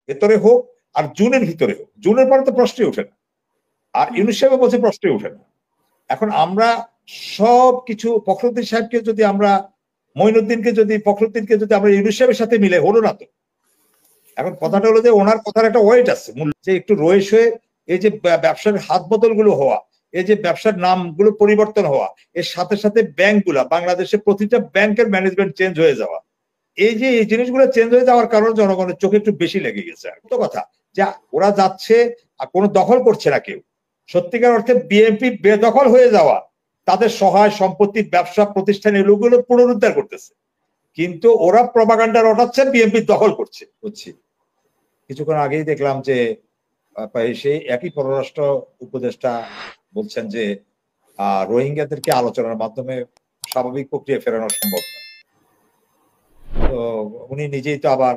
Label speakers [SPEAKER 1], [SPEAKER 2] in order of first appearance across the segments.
[SPEAKER 1] ভেতরে হোক আর জুনের ভিতরে হোক, জুনের পরে তো প্রশ্নই ওঠে না, আর ইউনূস সাহেব বলছে প্রশ্নই ওঠে না। এখন আমরা সব কিছু ফখরুদ্দিন সাহেবকে যদি আমরা মঈনুদ্দিনকে যদি ফখরুদ্দিনকে যদি আমরা ইউনূস সাহেবের সাথে মিলে হলো না তো। এখন কথাটা হলো যে ওনার কথার একটা ওয়েট আছে, যে একটু রয়েস হয়ে এই যে ব্যবসার হাত বদলগুলো হওয়া, এই যে ব্যবসার নামগুলো পরিবর্তন হওয়া, এর সাথে সাথে ব্যাংকগুলা, বাংলাদেশের প্রতিটা ব্যাংকের ম্যানেজমেন্ট চেঞ্জ হয়ে যাওয়া, এই যে এই জিনিসগুলো চেঞ্জ হয়ে যাওয়ার কারণে জনগণের চোখে একটু বেশি লেগে গেছে। আর তো কথা যে ওরা যাচ্ছে আর কোনো দখল করছে না কেউ, সত্যিকার অর্থে বিএনপি বেদখল হয়ে যাওয়া, তাদের সহায় সম্পত্তি, ব্যবসা প্রতিষ্ঠান এগুলো পুনরুদ্ধার করতেছে, কিন্তু ওরা প্রপাগান্ডা রটাচ্ছে, বিএনপি দখল করছে। বুঝছি কিছুক্ষণ আগেই দেখলাম যে সেই একই পররাষ্ট্র উপদেষ্টা বলছেন যে রোহিঙ্গাদেরকে আলোচনার মাধ্যমে স্বাভাবিক প্রক্রিয়া ফেরানো সম্ভব না। তো উনি নিজেই তো আবার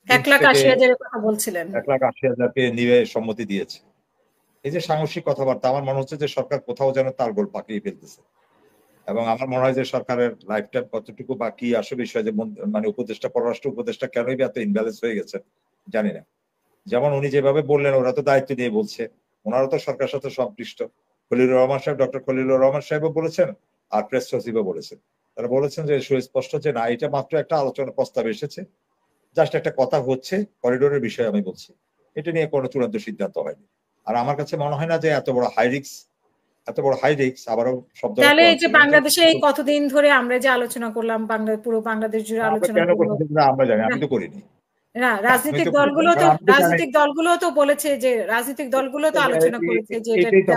[SPEAKER 2] 1,80,000 কথা বলছিলেন,
[SPEAKER 1] 1,80,000-কে নিয়ে সম্মতি দিয়েছে। এই যে সাংঘর্ষিক কথাবার্তা, আমার মনে হচ্ছে যে সরকার কোথাও যেন তার গোল পাকিয়ে ফেলতেছে, এবং আমার মনে হয় যে সরকারের লাইফ টাইম কতটুকু বাকি আসে বিষয় যে মানে উপদেষ্টা, পররাষ্ট্র উপদেষ্টা কেনই এত ইনব্যালেন্স হয়ে গেছে জানি না। যেমন উনি যেভাবে বললেন, ওরা তো দায়িত্ব নিয়ে বলছে, ওনারা তো সরকারের সাথে সম্পৃক্ত। খলিলুর রহমান সাহেব, ডক্টর খলিলুর রহমান সাহেবও বলেছেন, আর প্রেস সচিবও বলেছেন। তারা বলেছেন যে সুস্পষ্ট যে না, এটা মাত্র একটা আলোচনা প্রস্তাব এসেছে, জাস্ট একটা কথা হচ্ছে, করিডোরের বিষয়ে আমি বলছি, এটা নিয়ে কোনো চূড়ান্ত সিদ্ধান্ত হয়নি। আর আমার কাছে মনে হয় না যে এত বড় হাই রিস্ক আবারও শব্দ।
[SPEAKER 2] তাহলে এই যে বাংলাদেশে এই কতদিন ধরে আমরা যে আলোচনা করলাম, পুরো বাংলাদেশ জুড়ে আলোচনা করলাম,
[SPEAKER 1] আমরা জানি, আমি তো করিনি।
[SPEAKER 2] না, রাজনৈতিক দলগুলো তো বলেছে, যে রাজনৈতিক দলগুলো তো আলোচনা করেছে যে
[SPEAKER 1] এটাই তো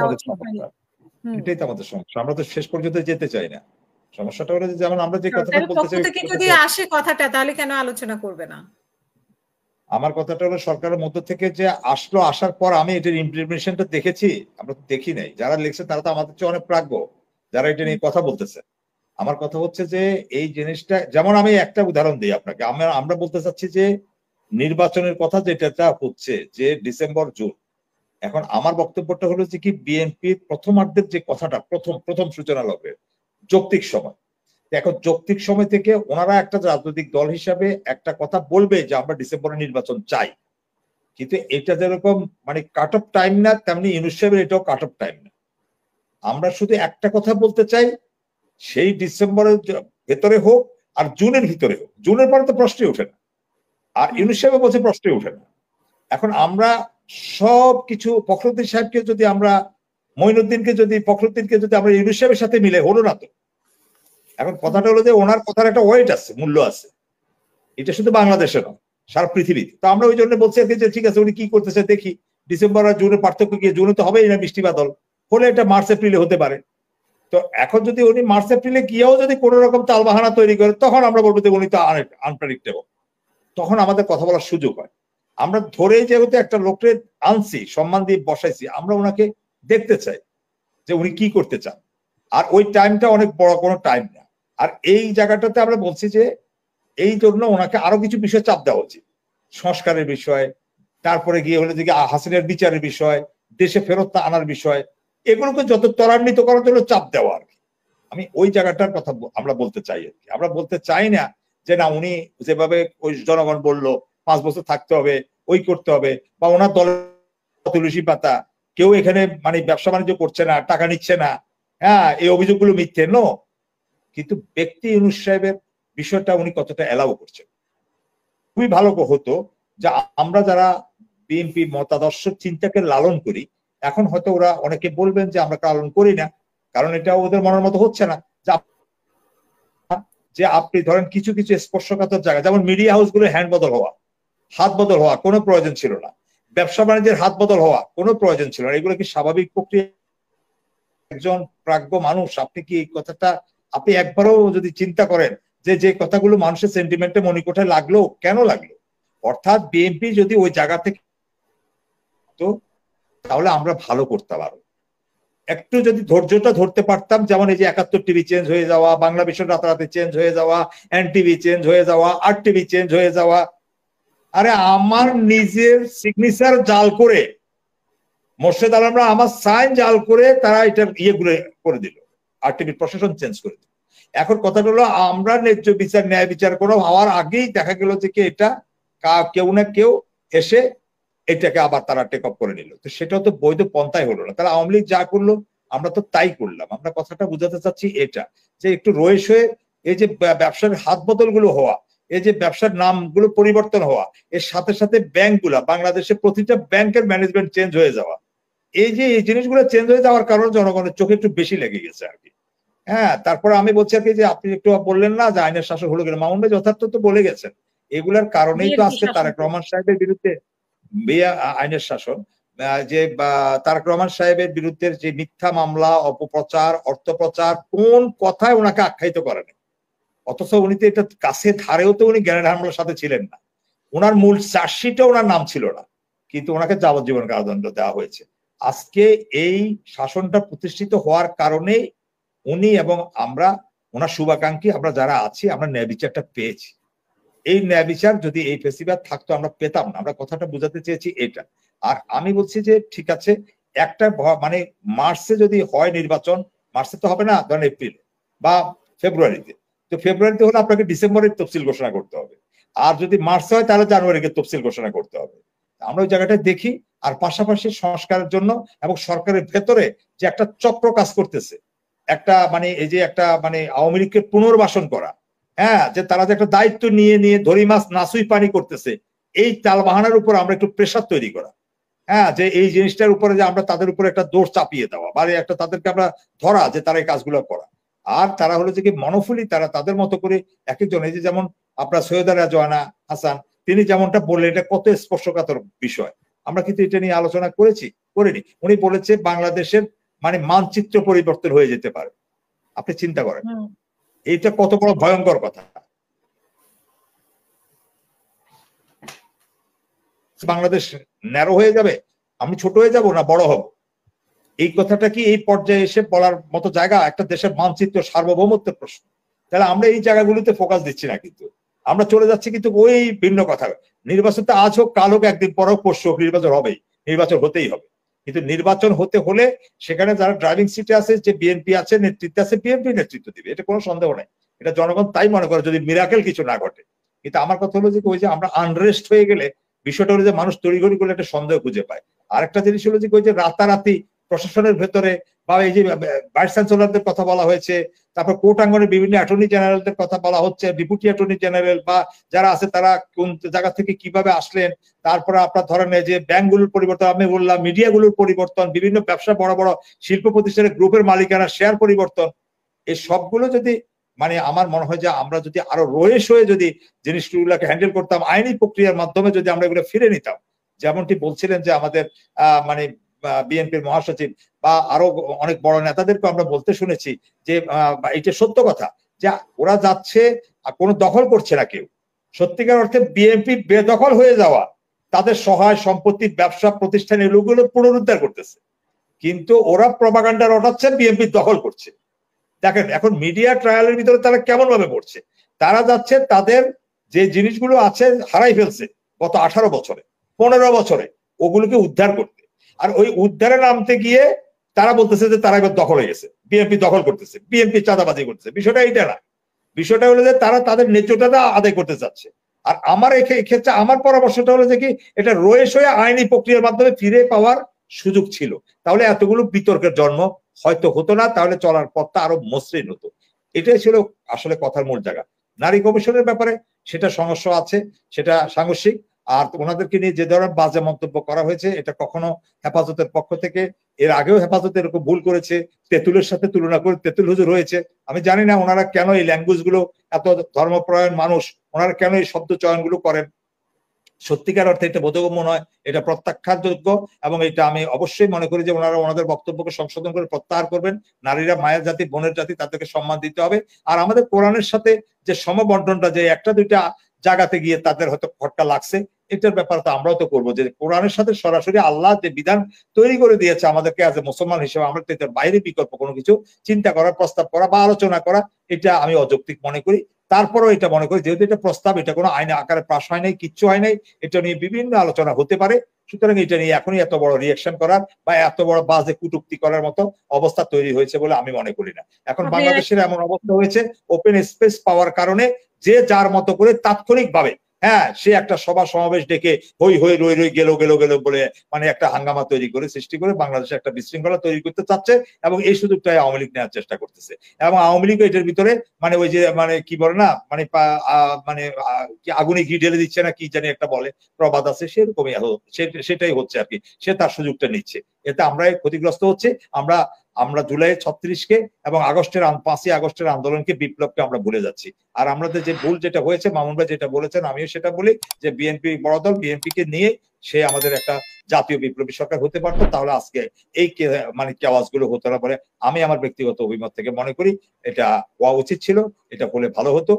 [SPEAKER 1] আমাদের সমস্যা। আমরা তো শেষ পর্যন্ত যেতে চাই না। সমস্যাটা হলো যেমন আমরা যে কথাটা বলতে চাই,
[SPEAKER 2] যদি আসে কথাটা, তাহলে কেন আলোচনা করবে না?
[SPEAKER 1] আমার কথাটা হলো সরকারের মধ্য থেকে যে আসলো, আসার পর আমি এটার ইমপ্লিমেন্টেশনটা দেখেছি, আমরা তো দেখি নাই। যারা লিখছে তারা তো আমাদের চেয়ে অনেক প্রাজ্ঞ, যারা এটা নিয়ে কথা বলতেছে। আমার কথা হচ্ছে যে এই জিনিসটা, যেমন আমি একটা উদাহরণ দিই আপনাকে, আমরা বলতে চাচ্ছি যে নির্বাচনের কথা যেটা হচ্ছে যে ডিসেম্বর জুন, এখন আমার বক্তব্যটা হলো যে কি বিএনপির প্রথমার্ধের যে কথাটা, প্রথম সূচনা লগ্নের যৌক্তিক সময়, এখন যৌক্তিক সময় থেকে ওনারা একটা রাজনৈতিক দল হিসাবে একটা কথা বলবে যে আমরা ডিসেম্বরে নির্বাচন চাই, কিন্তু এটা যেরকম মানে কাট অফ টাইম না, তেমনি ইউনূস সাহেবের এটাও কাট অফ টাইম না। আমরা শুধু একটা কথা বলতে চাই, সেই ডিসেম্বরের ভেতরে হোক আর জুনের ভিতরে হোক, জুনের পরে তো প্রশ্নই ওঠে না, আর ইউনূস সাহেব বলছে প্রশ্নই ওঠে না। এখন আমরা সব কিছু ফখরুদ্দিন সাহেবকে যদি আমরা মঈনুদ্দিনকে যদি ফখরুদ্দিনকে যদি আমরা ইউনূস সাহেবের সাথে মিলে হলো না তো। এখন কথাটা হলো যে ওনার কথার একটা ওয়েট আছে, মূল্য আছে, এটা শুধু বাংলাদেশে নয়, সারা পৃথিবীতে। তো আমরা ওই জন্য বলছি আর কি যে ঠিক আছে, উনি কি করতেছে দেখি, ডিসেম্বর আর জুনের পার্থক্য কি, জুনে তো হবেই না বৃষ্টি বাদল, হলে এটা মার্চ এপ্রিলে হতে পারে। তো এখন যদি উনি মার্চ এপ্রিলে গিয়েও যদি কোন রকম তালবাহানা তৈরি করে, তখন আমরা বলবো যে উনি তো আনপ্রেডিক্টেবল, তখন আমাদের কথা বলার সুযোগ হয়। আমরা ধরে যেহেতু একটা লোককে আনছি, সম্মান দিয়ে বসাইছি, আমরা ওনাকে দেখতে চাই যে উনি কি করতে চান, আর ওই টাইমটা অনেক বড় কোনো টাইম না। আর এই জায়গাটাতে আমরা বলছি যে এই জন্য ওনাকে আরো কিছু বিষয় চাপ দেওয়া উচিত, সংস্কারের বিষয়, তারপরে গিয়ে হলো যে হাসিনার বিচারের বিষয়, দেশে ফেরত আনার বিষয়, এগুলোকে যত ত্বরান্বিত করার জন্য চাপ দেওয়া আর কি। আমি ওই জায়গাটার কথা আমরা বলতে চাই আর কি। আমরা বলতে চাই না যে না, উনি যেভাবে ওই জনগণ বললো 5 বছর থাকতে হবে, ওই করতে হবে, বা ওনার দলের তুলসী পাতা, কেউ এখানে মানে ব্যবসা বাণিজ্য করছে না, টাকা নিচ্ছে না, হ্যাঁ, এই অভিযোগগুলো মিথ্যে নো। কিন্তু ব্যক্তি ইউনূস সাহেবের বিষয়টা উনি কতটা এলাও করছেন। খুবই ভালো হতো যে আমরা যারা বিএনপি মতাদর্শ চিন্তাকে লালন করি, এখন হয়তো ওরা অনেকে বলবেন যে আমরা লালন করি না, কারণ এটা ওদের মনের মতো হচ্ছে না, যে আপনি ধরেন কিছু কিছু স্পর্শকাতর জায়গা, যেমন মিডিয়া হাউস গুলো হ্যান্ড বদল হওয়া, হাত বদল হওয়া কোনো প্রয়োজন ছিল না, ব্যবসা বাণিজ্যের হাত বদল হওয়া কোনো প্রয়োজন ছিল না, এগুলো কি স্বাভাবিক প্রক্রিয়া? একজন প্রাজ্ঞ মানুষ, আপনি কি এই কথাটা আপনি একবারও যদি চিন্তা করেন যে যে কথাগুলো মানুষের সেন্টিমেন্টে মনিকোঠায় লাগলো, কেন লাগলো? অর্থাৎ বিএনপি যদি ওই জায়গা থেকে তো তাহলে আমরা ভালো করতে পারবো, একটু যদি ধৈর্যটা ধরতে পারতাম। যেমন এই যে 71 টিভি চেঞ্জ হয়ে যাওয়া, বাংলা বিষয় রাতারাতি চেঞ্জ হয়ে যাওয়া, এনটিভি চেঞ্জ হয়ে যাওয়া, আর টিভি চেঞ্জ হয়ে যাওয়া, আরে আমার নিজের সিগনেচার জাল করে মোর্শেদ আলমরা আমার সাইন জাল করে তারা এটা ইয়েগুলো করে দিল, আর টিভির প্রশাসন চেঞ্জ করে দিল। এখন কথাটা হলো আমরা ন্যায্য বিচার, ন্যায় বিচার কোনো হওয়ার আগেই দেখা গেল যে কি এটা কেউ না কেউ এসে এটাকে আবার তারা টেক আপ করে নিল। তো সেটাও তো বৈধ পন্থায় হলো না। তাহলে আওয়ামী লীগ যা করলো আমরা তো তাই করলাম। আমরা কথাটা বুঝাতে চাচ্ছি এটা, যে একটু রয়েস হয়ে এই যে ব্যবসার হাত বদল গুলো হওয়া, এই যে ব্যবসার নামগুলো পরিবর্তন হওয়া, এর সাথে সাথে ব্যাংকগুলা, বাংলাদেশের প্রতিটা ব্যাংকের ম্যানেজমেন্ট চেঞ্জ হয়ে যাওয়া, এই যে এই জিনিসগুলো চেঞ্জ হয়ে যাওয়ার কারণে জনগণের চোখে একটু বেশি লেগে গেছে আর কি। হ্যাঁ, তারপরে আমি বলছি আর কি যে আপনি একটু বললেন না যে আইনের শাসন হলো কিনা, মামুন ভাই যথার্থ তো বলে গেছেন। এগুলার কারণেই তো আজকে তারেক রহমান সাহেবের বিরুদ্ধে আইনের শাসন, যে তারেক রহমান সাহেবের বিরুদ্ধে যে মিথ্যা মামলা, অপপ্রচার, অর্থপ্রচার, কোন কথায় ওনাকে আখ্যায়িত করে না, অথচ উনি তো এটা কাছে ধারেও তো উনি জ্ঞানের হামলার সাথে ছিলেন না। ওনার মূল চার্জশিটে ওনার নাম ছিল না, কিন্তু ওনাকে যাবজ্জীবন কারাদণ্ড দেওয়া হয়েছে। আজকে এই শাসনটা প্রতিষ্ঠিত হওয়ার কারণে উনি এবং আমরা, ওনার শুভাকাঙ্ক্ষী আমরা যারা আছি, আমরা ন্যায় বিচারটা পেয়েছি। এই ন্যায় বিচার যদি এই ফেস্টিভ্যাল থাকতো আমরা পেতাম না। আমরা কথাটা বোঝাতে চেয়েছি এটা। আর আমি বলছি যে ঠিক আছে, একটা মানে মার্চে যদি হয় নির্বাচন, মার্চে তো হবে না, ধরেন এপ্রিলে বা ফেব্রুয়ারিতে, তো ফেব্রুয়ারিতে হলে আপনাকে ডিসেম্বরের তফসিল ঘোষণা করতে হবে। আর যদি মার্চে হয় তাহলে জানুয়ারিতে তফসিল ঘোষণা করতে হবে। আমরা ওই জায়গাটা দেখি। আর পাশাপাশি সংস্কারের জন্য এবং সরকারের ভেতরে যে একটা চক্র কাজ করতেছে, একটা মানে এই যে একটা মানে আওয়ামী লীগকে পুনর্বাসন করা, হ্যাঁ, যে তারা যে একটা দায়িত্ব নিয়ে নিয়ে ধরি মাছ নাসুই পানি করতেছে, এই তালবাহানার উপর আমরা একটু প্রেশার তৈরি করা। হ্যাঁ, যে এই জিনিসটার উপরে যে আমরা তাদের উপরে একটা দোষ চাপিয়ে দেওয়া, বা একটা তাদেরকে আমরা ধরা যে তারা এই কাজগুলো করা। আর তারা হলো যে কি মনোফুলি, তারা তাদের মতো করে এক একজন, এই যে যেমন আপনার সৈয়দা রাজওয়ানা হাসান, তিনি যেমনটা বললেন এটা কত স্পর্শকাতর বিষয়। আমরা কিন্তু এটা নিয়ে আলোচনা করিনি। উনি বলেছে বাংলাদেশের মানে মানচিত্র পরিবর্তন হয়ে যেতে পারে। আপনি চিন্তা করেন এইটা কত বড় ভয়ঙ্কর কথা। বাংলাদেশ ন্যারো হয়ে যাবে, আমি ছোট হয়ে যাব না বড় হব, এই কথাটা কি এই পর্যায়ে এসে বলার মতো জায়গা? একটা দেশের মানচিত্র সার্বভৌমত্বের প্রশ্ন। তাহলে আমরা এই জায়গাগুলোতে ফোকাস দিচ্ছি না, কিন্তু আমরা চলে যাচ্ছি কিন্তু ওই ভিন্ন কথা। নির্বাচন তো আজ হোক, কাল হোক, একদিন পর হোক, পরশু হোক, নির্বাচন হবেই, নির্বাচন হতেই হবে। কিন্তু নির্বাচন হতে হলে সেখানে যারা ড্রাইভিং সিটে আছে, যে বিএনপি আছে, নেতৃত্বে আছে, বিএনপি নেতৃত্ব দিবে, এটা কোনো সন্দেহ নাই। এটা জনগণ তাই মনে করে যদি মিরাকেল কিছু না ঘটে। কিন্তু আমার কথা হলো যে ওই যে আমরা আনরেস্ট হয়ে গেলে বিষয়টা হলো যে মানুষ তড়িঘড়ি করলে একটা সন্দেহ খুঁজে পায়। আরেকটা জিনিস হলো যে ওই যে রাতারাতি প্রশাসনের ভেতরে বা এই যে ভাইস চ্যান্সেলরদের কথা বলা হয়েছে, তারপর কোর্ট আঙ্গনের বিভিন্ন অ্যাটর্নি জেনারেলদের কথা বলা হচ্ছে, ডেপুটি অ্যাটর্নি জেনারেল বা যারা আছে তারা কোন জায়গা থেকে কিভাবে আসলেন, তারপরে আপনার ধরেন যে ব্যাংকগুলোর পরিবর্তন, আমি বললাম মিডিয়াগুলোর পরিবর্তন, বিভিন্ন ব্যবসা, বড় বড় শিল্প প্রতিষ্ঠানের গ্রুপের মালিকানা শেয়ার পরিবর্তন, এই সবগুলো যদি মানে আমার মনে হয় যে আমরা যদি আরো রয়েস হয়ে যদি জিনিসগুলোকে হ্যান্ডেল করতাম, আইনি প্রক্রিয়ার মাধ্যমে যদি আমরা এগুলো ফিরে নিতাম, যেমনটি বলছিলেন যে আমাদের মানে বিএনপির মহাসচিব বা আরো অনেক বড় নেতাদেরকে আমরা বলতে শুনেছি যে এটা সত্য কথা যে ওরা যাচ্ছে, কোনো দখল করছে না কেউ। সত্যিকার অর্থে বিএনপি বেদখল হয়ে যাওয়া, তাদের সহায় সম্পত্তি, ব্যবসা প্রতিষ্ঠান, এগুলো পুনরুদ্ধার করতেছে, কিন্তু ওরা প্রপাগান্ডা রটাচ্ছে বিএনপি দখল করছে। দেখেন এখন মিডিয়া ট্রায়ালের ভিতরে তারা কেমন ভাবে পড়ছে, তারা যাচ্ছে তাদের যে জিনিসগুলো আছে হারাই ফেলছে গত 18 বছরে, 15 বছরে, ওগুলোকে উদ্ধার করতে। আর ওই উদ্ধারে নামতে গিয়ে তারা বলতেছে যে তারা এবার দখল হয়ে গেছে, বিএনপি দখল করতেছে, বিএনপি চাঁদাবাজি করতেছে। বিষয়টা এইটা না, বিষয়টা হলো যে তারা তাদের ন্যায্যতা আদায় করতে চাচ্ছে। আর আমার এক্ষেত্রে আমার পরামর্শটা হলো যে কি, এটা রয়েস হয়ে আইনি প্রক্রিয়ার মাধ্যমে ফিরে পাওয়ার সুযোগ ছিল, তাহলে এতগুলো বিতর্কের জন্ম হয়তো হতো না, তাহলে চলার পথটা আরো মসৃণ হতো। এটাই ছিল আসলে কথার মূল জায়গা। নারী কমিশনের ব্যাপারে সেটা সমস্যা আছে, সেটা সাংঘর্ষিক। আর ওনাদেরকে নিয়ে যে ধরনের বাজে মন্তব্য করা হয়েছে, এটা কখনো হেফাজতের পক্ষ থেকে, এর আগেও হেফাজত এরকম ভুল করেছে, তেঁতুলের সাথে তুলনা করে তেঁতুল হুজুর হয়েছে। আমি জানি না ওনারা কেন এই ল্যাঙ্গুয়েজ গুলো, এত ধর্মপ্রয়ণ মানুষ, ওনারা কেন এই শব্দ চয়ন গুলো করেন। সত্যিকার অর্থে এটা বোধগম্য নয়, এটা প্রত্যাখ্যানযোগ্য, এবং এটা আমি অবশ্যই মনে করি যে ওনারা ওনাদের বক্তব্যকে সংশোধন করে প্রত্যাহার করবেন। নারীরা মায়ের জাতি, বোনের জাতি, তাদেরকে সম্মান দিতে হবে। আর আমাদের কোরআনের সাথে যে সমবন্টনটা, যে একটা দুইটা জায়গাতে গিয়ে তাদের হয়তো খটকা লাগছে, এটার ব্যাপারে তো আমরাও তো করবো, যে কোরআনের সাথে সরাসরি আল্লাহ যে বিধান তৈরি করে দিয়েছে আমাদেরকে আজ মুসলমান হিসেবে, আমরা তো এটার বাইরে বিকল্প কোনো কিছু চিন্তা করা, প্রস্তাব করা বা আলোচনা করা, এটা আমি অযৌক্তিক মনে করি। তারপরেও এটা মনে করি যেহেতু এটা প্রস্তাব, এটা কোনো আইনে আকারে পাস হয় নাই, কিচ্ছু হয় নাই, এটা নিয়ে বিভিন্ন আলোচনা হতে পারে। সুতরাং এটা নিয়ে এখনই এত বড় রিয়াকশন করার বা এত বড় বাজে কটূক্তি করার মতো অবস্থা তৈরি হয়েছে বলে আমি মনে করি না। এখন বাংলাদেশের এমন অবস্থা হয়েছে, ওপেন স্পেস পাওয়ার কারণে যে যার মতো করে তাৎক্ষণিক ভাবে হ্যাঁ, সে একটা সভা সমাবেশ ডেকে হই হই রই রই গেল গেল গেল বলে মানে একটা হাঙ্গামা তৈরি করে সৃষ্টি করে বাংলাদেশে একটা বিশৃঙ্খলা তৈরি করতে চাচ্ছে এবং এই সুযোগটাই আওয়ামী লীগ নেওয়ার চেষ্টা করতেছে এবং আওয়ামী লীগ এটার ভিতরে মানে ওই যে মানে কি বলে না মানে মানে কি আগুনে ঘি ঢেলে দিচ্ছে না কি জানি একটা বলে প্রবাদ আছে, সেরকমই সেটাই হচ্ছে আর কি। সে তার সুযোগটা নিচ্ছে, এতে আমরা ক্ষতিগ্রস্ত হচ্ছে। আমরা জুলাই 36-কে এবং 5ই আগস্টের আন্দোলনকে বিপ্লবকে আমরা ভুলে যাচ্ছি। আর আমাদের যে ভুল যেটা হয়েছে, মামুন ভাই যেটা বলেছেন আমিও সেটা বলি, যে বিএনপি বড় দল, বিএনপি কে নিয়ে সে আমাদের একটা জাতীয় বিপ্লবী সরকার হতে পারতো, তাহলে আজকে এই মানে কেওয়াজ গুলো হতো না বলে আমি আমার ব্যক্তিগত অভিমত থেকে মনে করি এটা হওয়া উচিত ছিল, এটা হলে ভালো হতো।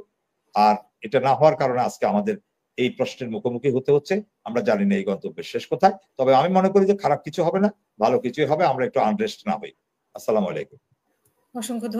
[SPEAKER 1] আর এটা না হওয়ার কারণে আজকে আমাদের এই প্রশ্নের মুখোমুখি হতে হচ্ছে। আমরা জানি না এই গন্তব্যের শেষ কোথায়, তবে আমি মনে করি যে খারাপ কিছু হবে না, ভালো কিছুই হবে, আমরা একটু আনরেস্ট না হই। আসসালামু আলাইকুম।
[SPEAKER 2] অসংখ্য ধন্যবাদ।